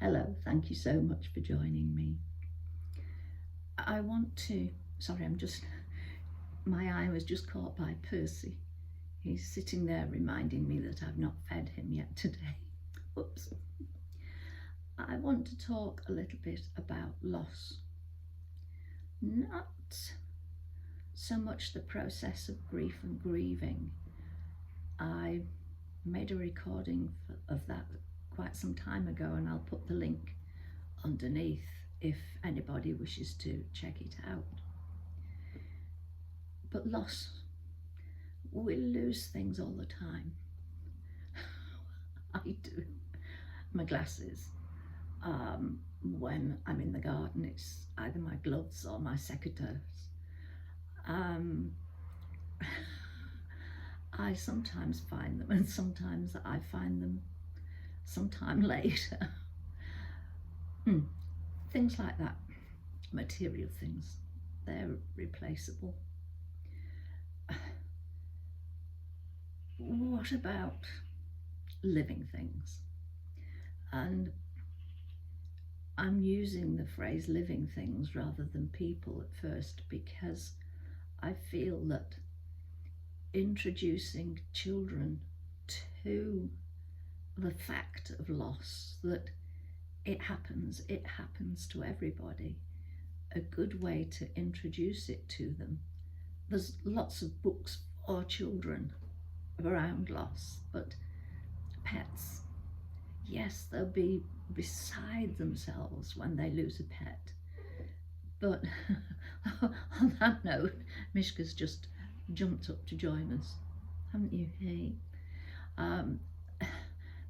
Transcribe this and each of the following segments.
Hello, thank you so much for joining me. I want to, sorry, my eye was just caught by Percy. He's sitting there reminding me that I've not fed him yet today. Oops. I want to talk a little bit about loss. Not so much the process of grief and grieving. I made a recording of that quite some time ago, and I'll put the link underneath if anybody wishes to check it out. But loss, we lose things all the time. I do. My glasses. When I'm in the garden, it's either my gloves or my secateurs. I sometimes find them, and sometimes I find them sometime later. Things like that, material things, they're replaceable. What about living things? And I'm using the phrase living things rather than people at first because I feel that introducing children to the fact of loss, that it happens to everybody, a good way to introduce it to them. There's lots of books for children around loss, but pets, yes, they'll be beside themselves when they lose a pet. But on that note, Mishka's just jumped up to join us, haven't you? Hey.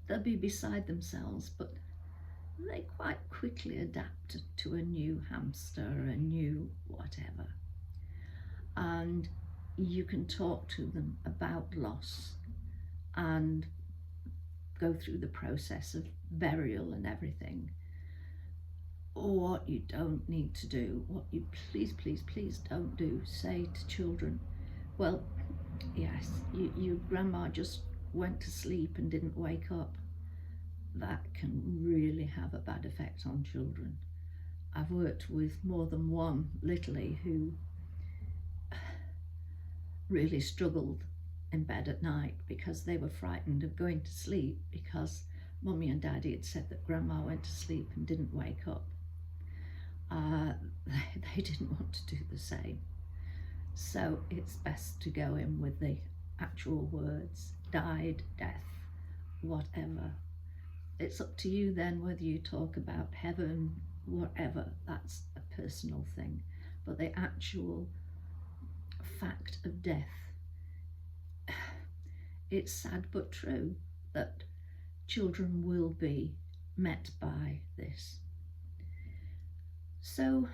They'll be beside themselves, but they quite quickly adapt to a new hamster, a new whatever. And you can talk to them about loss and go through the process of burial and everything. What you don't need to do, what you please don't do, say to children, well, yes, your grandma just went to sleep and didn't wake up. That can really have a bad effect on children. I've worked with more than one Littley who really struggled in bed at night because they were frightened of going to sleep because Mummy and Daddy had said that Grandma went to sleep and didn't wake up. They didn't want to do the same. So it's best to go in with the actual words, died, death, whatever. It's up to you then whether you talk about heaven, whatever, that's a personal thing. But the actual fact of death, it's sad but true that children will be met by this. So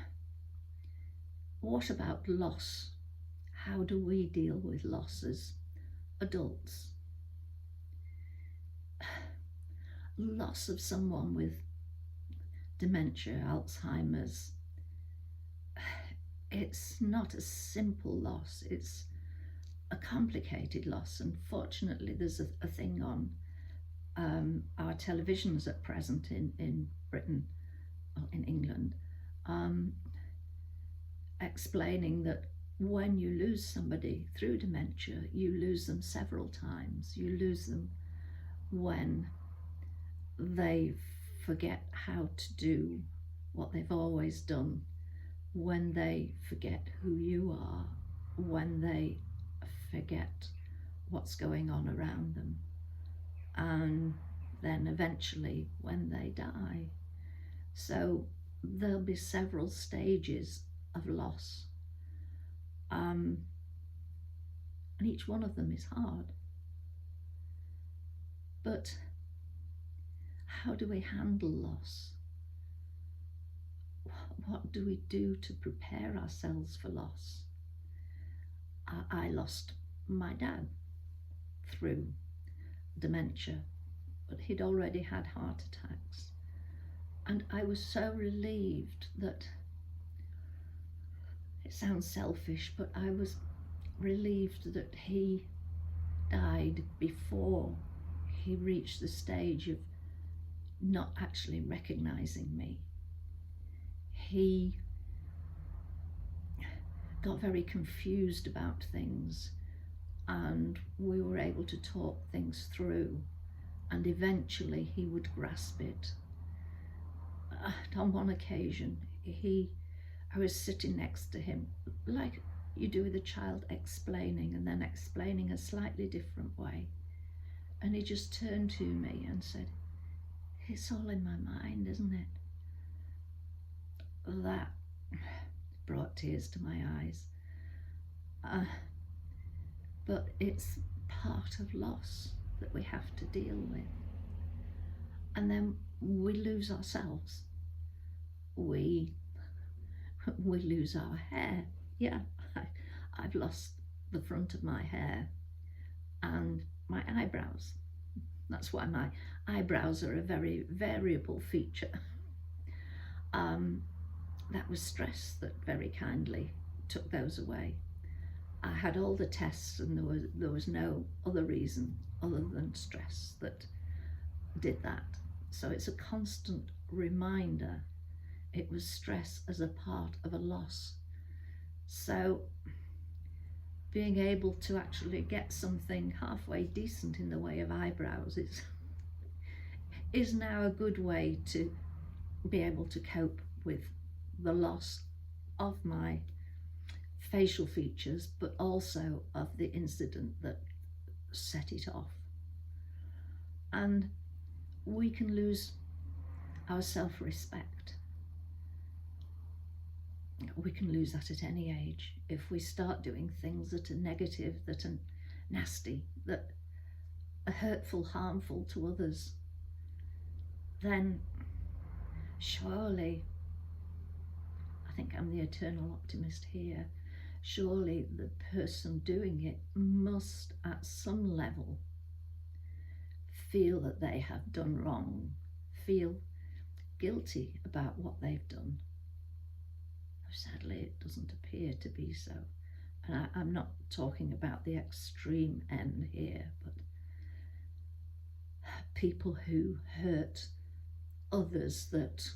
what about loss? How do we deal with loss as adults? Loss of someone with dementia, Alzheimer's, it's not a simple loss, it's a complicated loss. Unfortunately, there's a thing on our televisions at present in Britain, or in England, explaining that when you lose somebody through dementia, you lose them several times. You lose them when they forget how to do what they've always done, when they forget who you are, when they forget what's going on around them, and then eventually when they die. So there'll be several stages of loss, and each one of them is hard. But how do we handle loss? What do we do to prepare ourselves for loss? I lost my dad through dementia, but he'd already had heart attacks. And I was so relieved that, it sounds selfish, but I was relieved that he died before he reached the stage of not actually recognizing me. He got very confused about things, and we were able to talk things through, and eventually he would grasp it. On one occasion, I was sitting next to him, like you do with a child, explaining and then explaining a slightly different way. And he just turned to me and said, "It's all in my mind, isn't it?" That brought tears to my eyes. But it's part of loss that we have to deal with. And then we lose ourselves. We lose our hair. Yeah, I've lost the front of my hair and my eyebrows. That's why my eyebrows are a very variable feature. That was stress that very kindly took those away. I had all the tests and there was no other reason other than stress that did that. So it's a constant reminder. It was stress as a part of a loss. So being able to actually get something halfway decent in the way of eyebrows is now a good way to be able to cope with the loss of my facial features, but also of the incident that set it off. And we can lose our self-respect. We can lose that at any age if we start doing things that are negative, that are nasty, that are hurtful, harmful to others. Then surely, I think I'm the eternal optimist here, surely the person doing it must at some level feel that they have done wrong, feel guilty about what they've done. Sadly, it doesn't appear to be so. And I'm not talking about the extreme end here, but people who hurt others that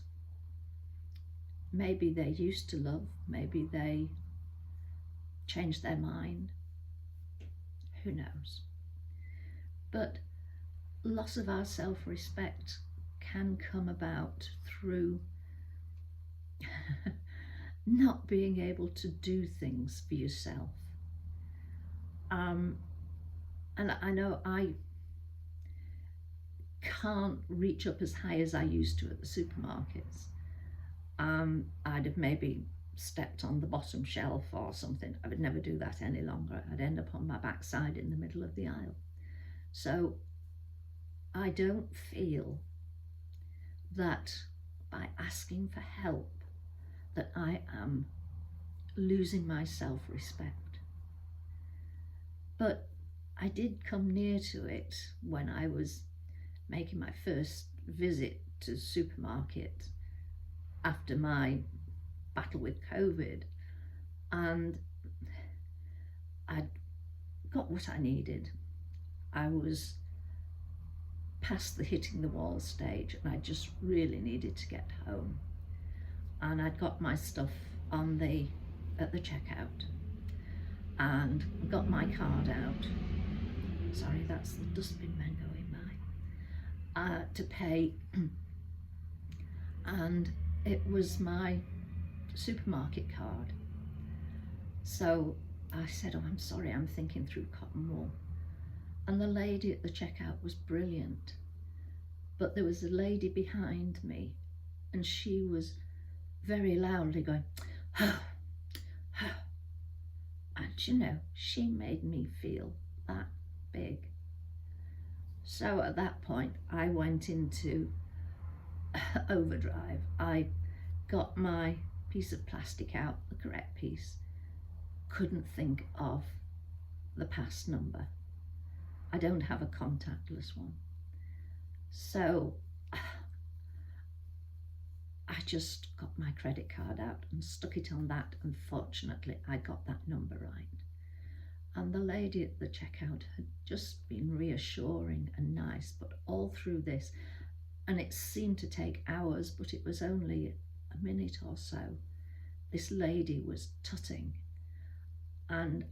maybe they used to love, maybe they changed their mind, who knows. But loss of our self-respect can come about through not being able to do things for yourself. And I know I can't reach up as high as I used to at the supermarkets. I'd have maybe stepped on the bottom shelf or something. I would never do that any longer. I'd end up on my backside in the middle of the aisle. So I don't feel that by asking for help that I am losing my self-respect. But I did come near to it when I was making my first visit to the supermarket after my battle with COVID, and I'd got what I needed. I was past the hitting the wall stage and I just really needed to get home. And I'd got my stuff at the checkout and got my card out. Sorry, that's the dustbin men going by. To pay, and it was my supermarket card. So I said, "Oh, I'm sorry, I'm thinking through cotton wool." And the lady at the checkout was brilliant. But there was a lady behind me and she was very loudly going, "Oh, oh." And you know, she made me feel that big. So at that point, I went into overdrive. I got my piece of plastic out, the correct piece, couldn't think of the pass number. I don't have a contactless one. So I just got my credit card out and stuck it on that, and fortunately I got that number right. And the lady at the checkout had just been reassuring and nice, but all through this, and it seemed to take hours, but it was only a minute or so. This lady was tutting, and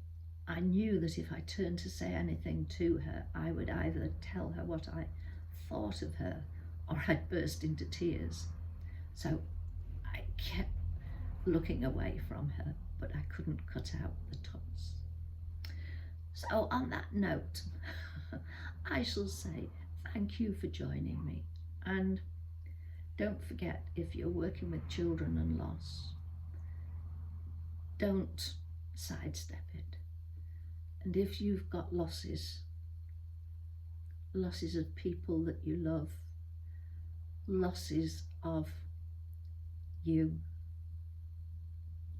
I knew that if I turned to say anything to her, I would either tell her what I thought of her or I'd burst into tears. So I kept looking away from her, but I couldn't cut out the tuts. So on that note, I shall say thank you for joining me, and don't forget, if you're working with children and loss, don't sidestep it. And if you've got losses of people that you love, losses of you,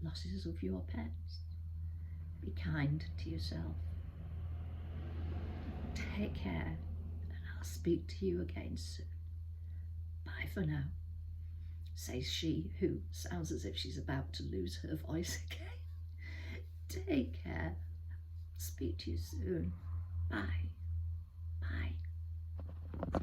losses of your pets, be kind to yourself. Take care, and I'll speak to you again soon. Bye for now, says she, who sounds as if she's about to lose her voice again. Take care. Speak to you soon. Bye.